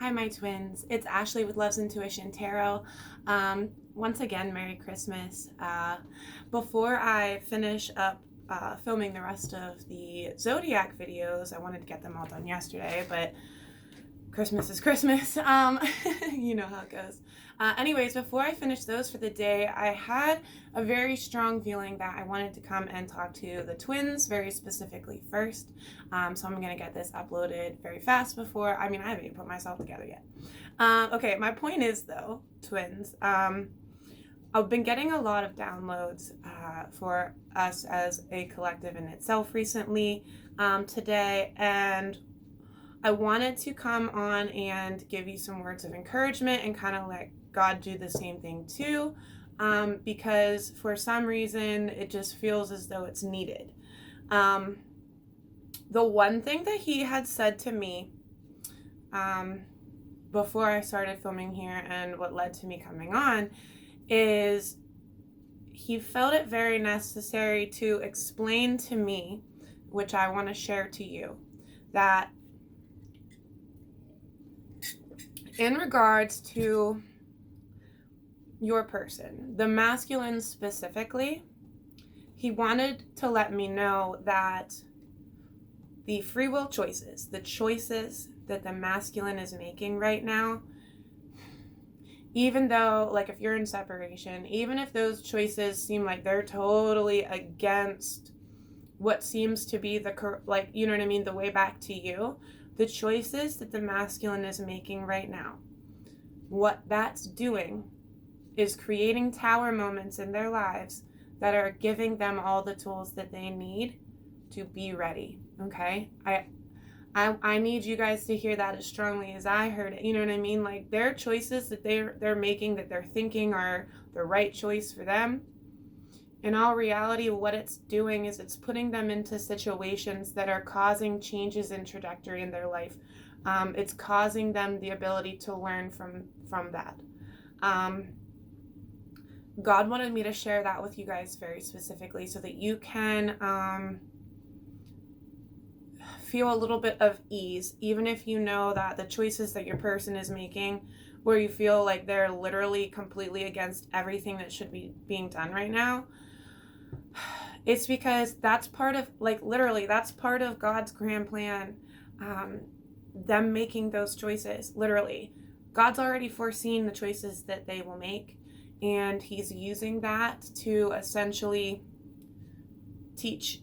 Hi, my twins. It's Ashley with Love's Intuition Tarot. Once again, Merry Christmas. Before I finish up filming the rest of the Zodiac videos, I wanted to get them all done yesterday, but Christmas is Christmas. You know how it goes. Anyways, before I finish those for the day, I had a very strong feeling that I wanted to come and talk to the twins very specifically first. So I'm going to get this uploaded very fast before, I haven't even put myself together yet. Okay, my point is though, twins, I've been getting a lot of downloads for us as a collective in itself recently, today, and I wanted to come on and give you some words of encouragement and kind of let God do the same thing too, because for some reason it just feels as though it's needed. The one thing that he had said to me before I started filming here and what led to me coming on is he felt it very necessary to explain to me, which I want to share to you, that in regards to your person, the masculine specifically, he wanted to let me know that the free will choices, the choices that the masculine is making right now, even though, like, if you're in separation, even if those choices seem like they're totally against what seems to be the, like, you know what I mean, the way back to you, the choices that the masculine is making right now, what that's doing is creating tower moments in their lives that are giving them all the tools that they need to be ready. Okay? I need you guys to hear that as strongly as I heard it. You know what I mean? Like, their choices that they're making, that they're thinking are the right choice for them, in all reality, what it's doing is it's putting them into situations that are causing changes in trajectory in their life. It's causing them the ability to learn from that. God wanted me to share that with you guys very specifically so that you can feel a little bit of ease, even if you know that the choices that your person is making, where you feel like they're literally completely against everything that should be being done right now, it's because that's part of, like, literally, that's part of God's grand plan. Them making those choices, literally. God's already foreseen the choices that they will make, and he's using that to essentially teach.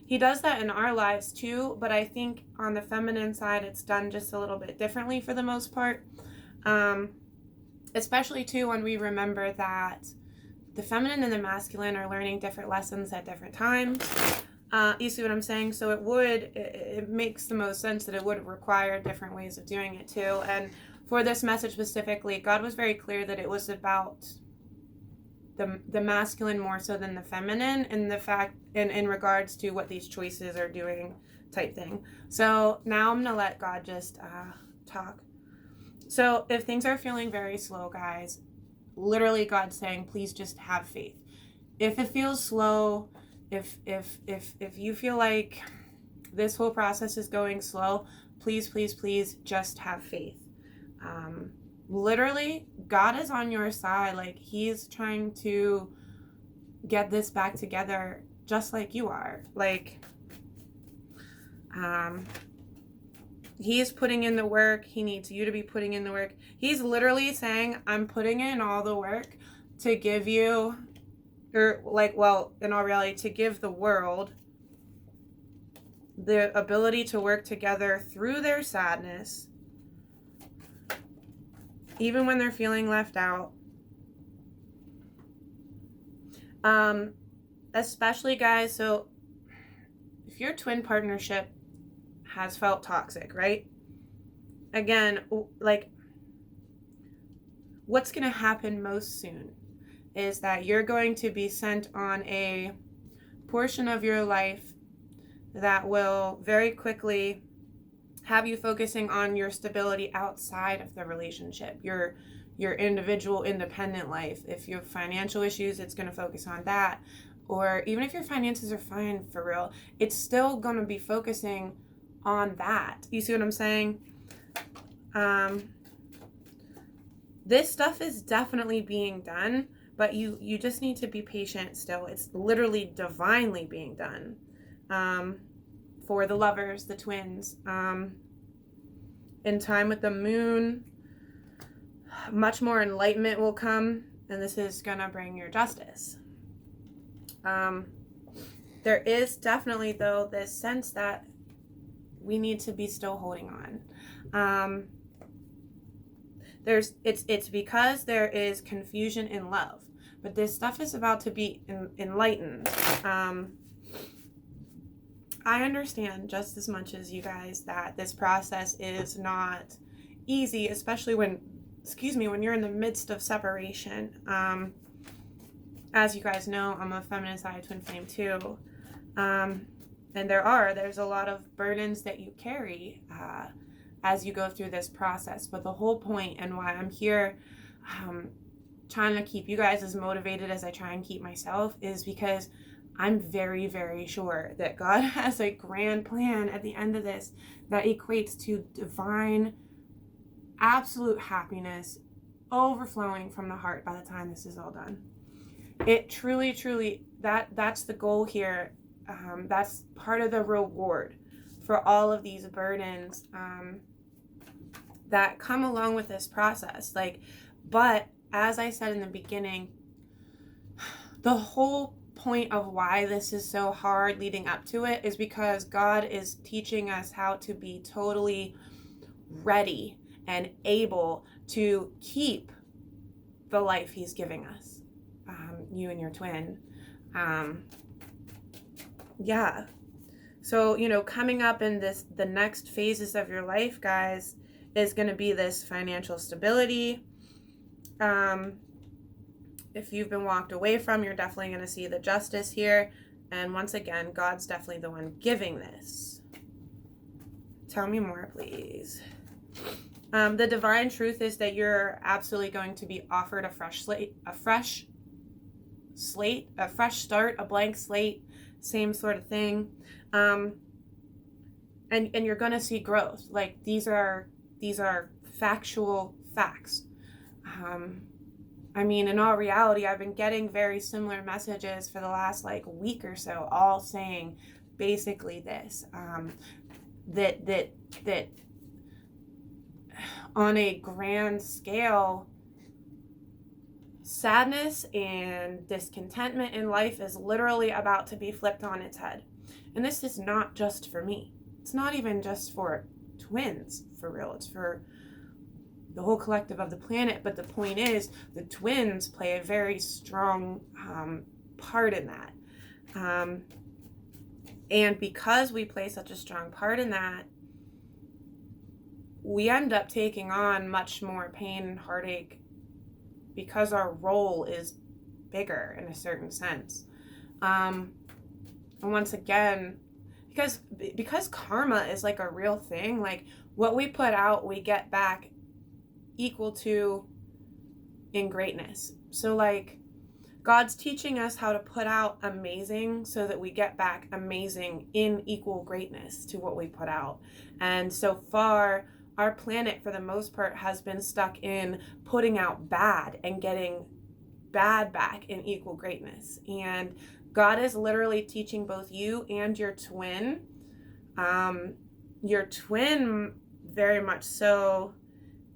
He does that in our lives too, but I think on the feminine side, it's done just a little bit differently for the most part. Especially too when we remember that the feminine and the masculine are learning different lessons at different times. You see what I'm saying? So it makes the most sense that it would require different ways of doing it too. And for this message specifically, God was very clear that it was about the masculine more so than the feminine, and the fact in regards to what these choices are doing type thing. So now I'm gonna let God just talk. So if things are feeling very slow, guys, literally God's saying, please just have faith. If it feels slow, if you feel like this whole process is going slow, please just have faith. Literally, God is on your side. Like, he's trying to get this back together just like you are. Like, he's putting in the work. He needs you to be putting in the work. He's literally saying, I'm putting in all the work to give you, or like, well, in all reality, to give the world the ability to work together through their sadness, even when they're feeling left out. Especially, guys, so if your twin partnership has felt toxic, right? Again, like, what's going to happen most soon is that you're going to be sent on a portion of your life that will very quickly have you focusing on your stability outside of the relationship, your individual independent life. If you have financial issues, it's going to focus on that. Or even if your finances are fine for real, it's still going to be focusing on that. You see what I'm saying? This stuff is definitely being done, but you just need to be patient still. It's literally divinely being done for the lovers, the twins. In time with the moon, much more enlightenment will come, and this is gonna bring your justice. There is definitely, though, this sense that we need to be still holding on. It's because there is confusion in love, but this stuff is about to be enlightened. I understand just as much as you guys that this process is not easy, especially when you're in the midst of separation. As you guys know, I'm a feminine side twin flame too. And there's a lot of burdens that you carry as you go through this process. But the whole point and why I'm here trying to keep you guys as motivated as I try and keep myself is because I'm very, very sure that God has a grand plan at the end of this that equates to divine, absolute happiness overflowing from the heart by the time this is all done. It truly, that's the goal here. That's part of the reward for all of these burdens that come along with this process. But as I said in the beginning, the whole point of why this is so hard leading up to it is because God is teaching us how to be totally ready and able to keep the life he's giving us, you and your twin. So coming up in the next phases of your life, guys, is going to be this financial stability. If you've been walked away from, you're definitely going to see the justice here. And once again, God's definitely the one giving this. Tell me more, please. The divine truth is that you're absolutely going to be offered a fresh start, a blank slate, same sort of thing. And you're going to see growth. These are factual facts. In all reality, I've been getting very similar messages for the last week or so, all saying basically this, that on a grand scale, sadness and discontentment in life is literally about to be flipped on its head. And this is not just for me. It's not even just for twins, for real. It's for the whole collective of the planet. But the point is, the twins play a very strong part in that. And because we play such a strong part in that, we end up taking on much more pain and heartache because our role is bigger in a certain sense. And once again, because karma is a real thing, what we put out, we get back equal to in greatness. So God's teaching us how to put out amazing so that we get back amazing in equal greatness to what we put out. And so far, our planet, for the most part, has been stuck in putting out bad and getting bad back in equal greatness. And God is literally teaching both you and your twin very much so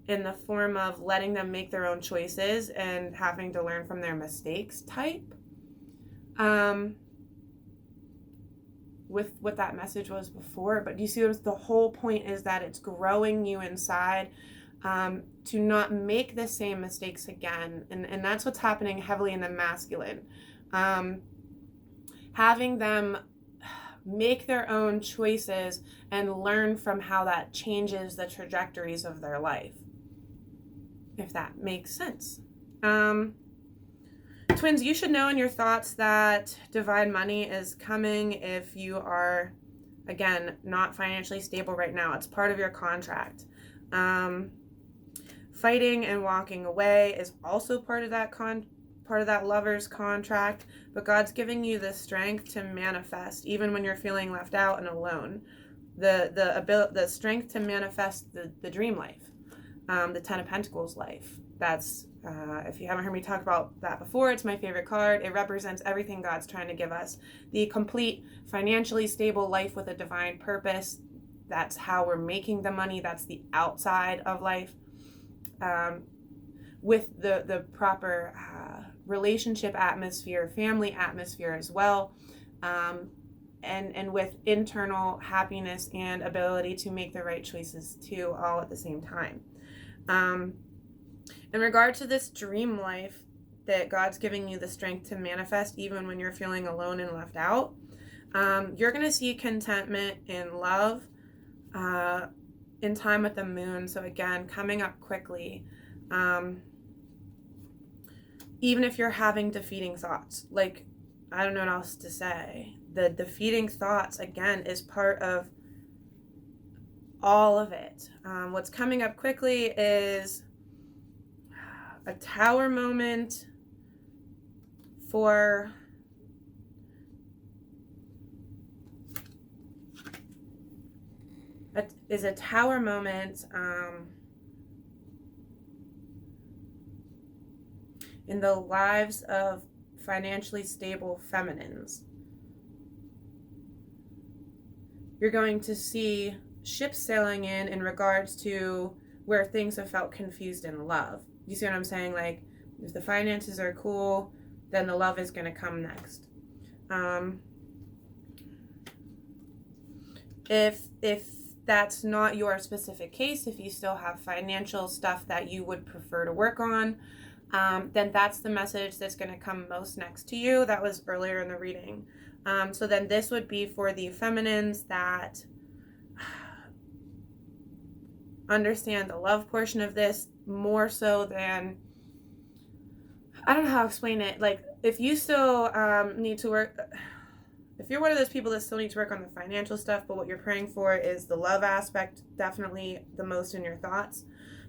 in the form of letting them make their own choices and having to learn from their mistakes type. With what that message was before. But you see, the whole point is that it's growing you inside to not make the same mistakes again. And that's what's happening heavily in the masculine. Having them make their own choices and learn from how that changes the trajectories of their life. If that makes sense. Twins, you should know in your thoughts that divine money is coming if you are, again, not financially stable right now. It's part of your contract. Fighting and walking away is also part of that lover's contract, but God's giving you the strength to manifest even when you're feeling left out and alone. the strength to manifest the dream life, the Ten of Pentacles life. That's if you haven't heard me talk about that before, it's my favorite card. It represents everything God's trying to give us: the complete financially stable life with a divine purpose. That's how we're making the money. That's the outside of life, with the proper relationship atmosphere, family atmosphere as well. And with internal happiness and ability to make the right choices too, all at the same time. In regard to this dream life that God's giving you the strength to manifest, even when you're feeling alone and left out, you're going to see contentment in love, in time with the moon. So again, coming up quickly. Even if you're having defeating thoughts, like, I don't know what else to say. The defeating thoughts, again, is part of all of it. What's coming up quickly is a tower moment for a tower moment in the lives of financially stable feminines. You're going to see ships sailing in regards to where things have felt confused in love. You see what I'm saying? Like, if the finances are cool, then the love is going to come next. If that's not your specific case, if you still have financial stuff that you would prefer to work on, then that's the message that's going to come most next to you. That was earlier in the reading. So then this would be for the feminines that understand the love portion of this more so than, I don't know how to explain it. Like, if you still need to work, if you're one of those people that still need to work on the financial stuff, but what you're praying for is the love aspect, definitely the most in your thoughts,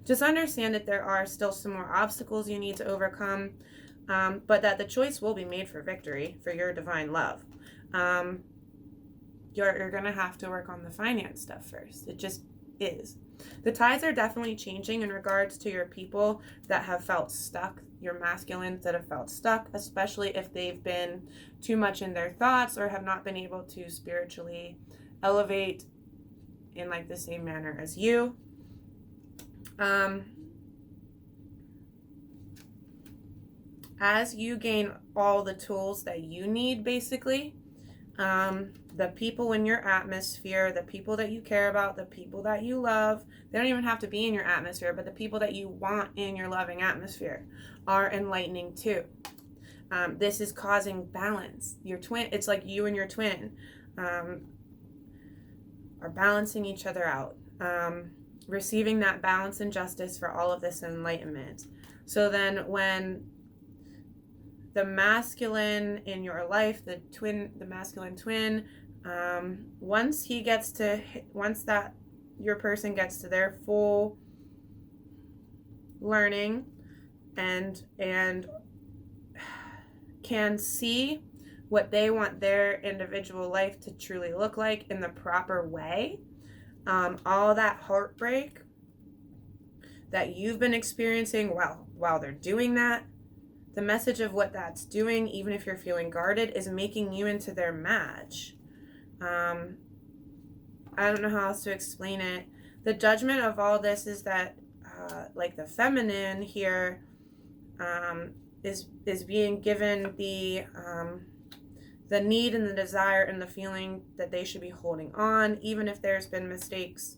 just understand that there are still some more obstacles you need to overcome, but that the choice will be made for victory, for your divine love. You're going to have to work on the finance stuff first. It just is. The tides are definitely changing in regards to your people that have felt stuck, your masculines that have felt stuck, especially if they've been too much in their thoughts or have not been able to spiritually elevate in like the same manner as you. As you gain all the tools that you need, basically, the people in your atmosphere, the people that you care about, the people that you love, they don't even have to be in your atmosphere, but the people that you want in your loving atmosphere are enlightening too. This is causing balance. Your twin, it's like you and your twin are balancing each other out, receiving that balance and justice for all of this enlightenment. So then when the masculine in your life, the masculine twin, once that your person gets to their full learning and can see what they want their individual life to truly look like in the proper way, all that heartbreak that you've been experiencing while they're doing that, the message of what that's doing, even if you're feeling guarded, is making you into their match. I don't know how else to explain it. The judgment of all this is that, like the feminine here, is being given the need and the desire and the feeling that they should be holding on, even if there's been mistakes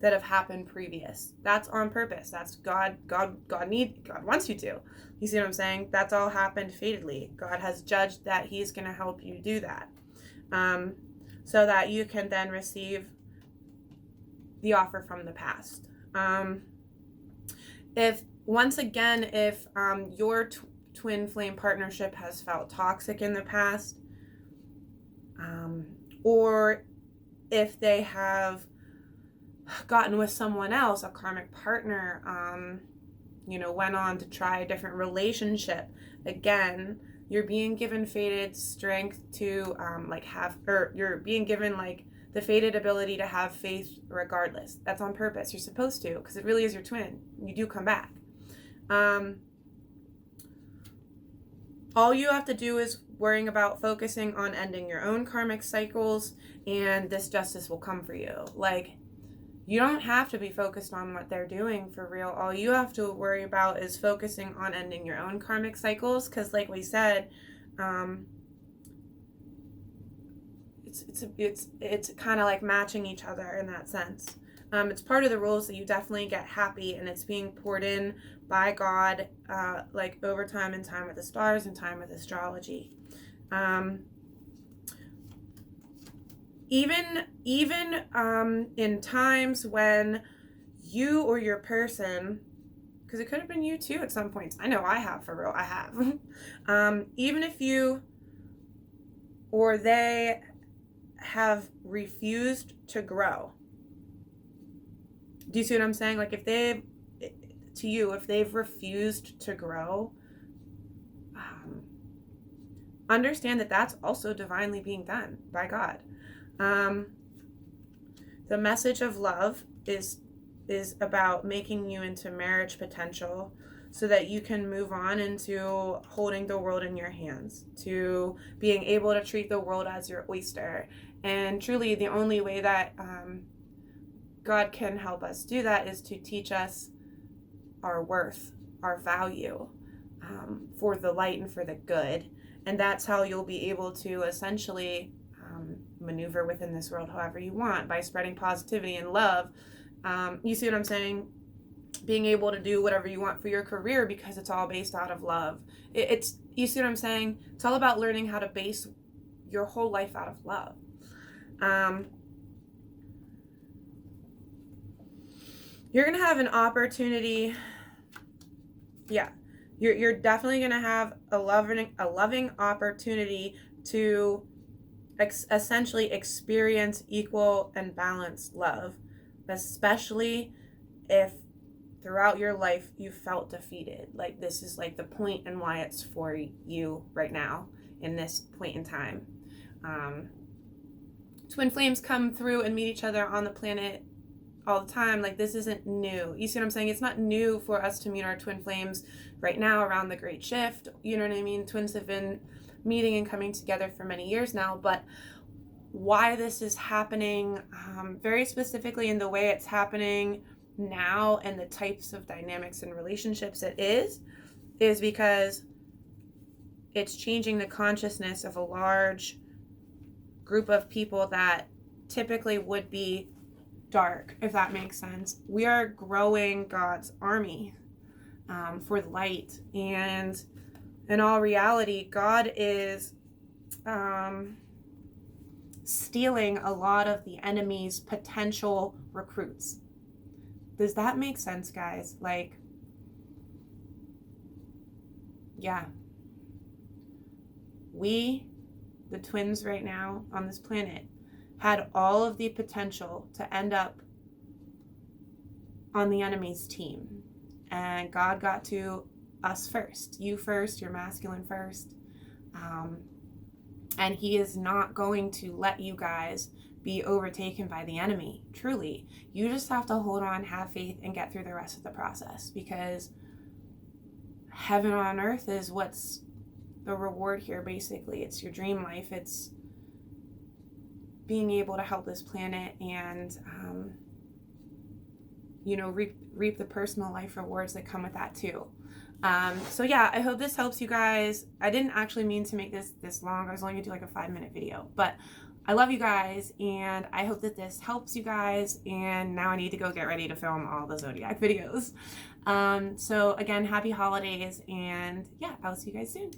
that have happened previous. That's on purpose. That's God wants you to. You see what I'm saying? That's all happened fatedly. God has judged that he's going to help you do that. So that you can then receive the offer from the past. If your twin flame partnership has felt toxic in the past, or if they have gotten with someone else, a karmic partner, went on to try a different relationship, again, you're being given fated strength to you're being given like the fated ability to have faith regardless. That's on purpose. You're supposed to, because it really is your twin. You do come back. All you have to do is worrying about focusing on ending your own karmic cycles, and this justice will come for you. Like, you don't have to be focused on what they're doing for real. All you have to worry about is focusing on ending your own karmic cycles, because like we said, it's kind of like matching each other in that sense. It's part of the rules that you definitely get happy, and it's being poured in by God, like over time and time with the stars and time with astrology. Even in times when you or your person, because it could have been you too at some points. I know I have, for real, I have. Even if you or they have refused to grow. Do you see what I'm saying? Like, if they've refused to grow, understand that that's also divinely being done by God. The message of love is about making you into marriage potential, so that you can move on into holding the world in your hands, to being able to treat the world as your oyster. And truly, the only way that God can help us do that is to teach us our worth, our value, for the light and for the good. And that's how you'll be able to essentially maneuver within this world however you want, by spreading positivity and love. You see what I'm saying? Being able to do whatever you want for your career, because it's all based out of love. You see what I'm saying? It's all about learning how to base your whole life out of love. You're going to have an opportunity. Yeah. You're definitely going to have a loving opportunity to essentially experience equal and balanced love, especially if throughout your life you felt defeated. Like, this is like the point and why it's for you right now in this point in time. Twin flames come through and meet each other on the planet all the time. Like, this isn't new. You see what I'm saying? It's not new for us to meet our twin flames right now around the Great Shift. You know what I mean? Twins have been meeting and coming together for many years now, but why this is happening, very specifically in the way it's happening now and the types of dynamics and relationships it is because it's changing the consciousness of a large group of people that typically would be dark, if that makes sense. We are growing God's army for the light, and in all reality, God is stealing a lot of the enemy's potential recruits. Does that make sense, guys? Like, yeah. We, the twins right now on this planet, had all of the potential to end up on the enemy's team. And God got to us first. You first, your masculine first. And he is not going to let you guys be overtaken by the enemy. Truly. You just have to hold on, have faith, and get through the rest of the process, because heaven on earth is what's the reward here, basically. It's your dream life. It's being able to help this planet and, reap the personal life rewards that come with that too. So yeah, I hope this helps you guys. I didn't actually mean to make this long. I was only gonna do like a 5-minute video, but I love you guys, and I hope that this helps you guys. And now I need to go get ready to film all the Zodiac videos. So again, happy holidays, and yeah, I'll see you guys soon.